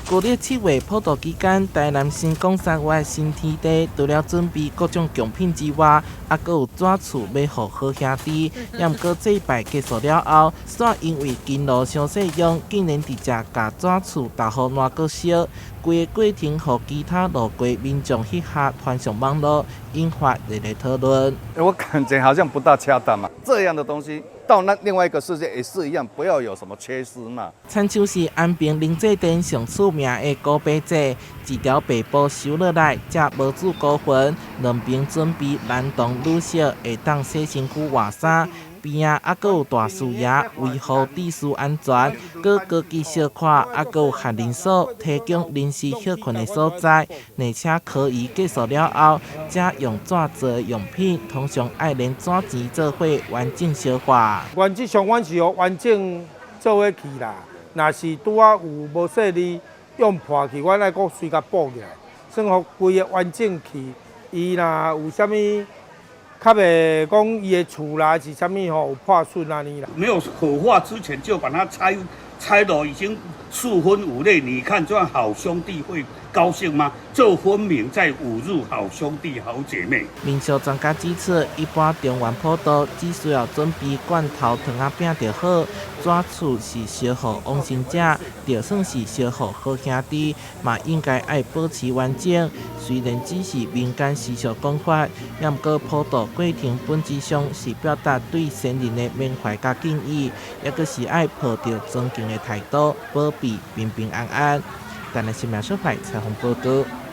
旧历7月普渡期间，台南新港3月新天地，除了准备各种贡品之外，还佫有纸厝要予好兄弟。也毋过祭拜结束了后，煞因为勤劳伤细用，竟然直接甲纸厝打好烂佫烧，规个过程予其他路过民众翕下传上网络，引发热烈讨论。我感觉好像不大恰当嘛，这样的东西。到那另外一个世界也是一样，不要有什么缺失嘛。亲像是安平灵祭殿上出名的古白祭，一条白布收落来，才无主孤魂，两边准备男童女小会当洗身躯换衫。边仔还佫有大树爷维护秩序安全，佫高级小看，还佫有限人数提供临时休困的所在，而且可疑结束了后，才用纸做的用品，通常爱连纸钱做伙完整烧化。原则上，阮是要完整做伙去啦。若是拄啊有无细哩用破去，阮爱搁随甲补起来，算互规个完整去。伊若有啥物？较袂讲伊的厝啦是啥物吼有破损啊呢啦。没有火化之前就把它拆了，已经4分5裂。你看这样好兄弟会高兴吗？这分明在侮辱好兄弟好姐妹。民俗专家指出，一般中原普渡只需要准备罐头糖仔饼就好。纸厝是烧予往生者，就算是烧予好兄弟，嘛应该爱保持完整。虽然只是民间习俗讲法，也毋过普渡过程本质上是表达对先人的缅怀甲敬意，也佫是爱抱着尊敬的态度，保庇平平安安。台南新闻社采访报道。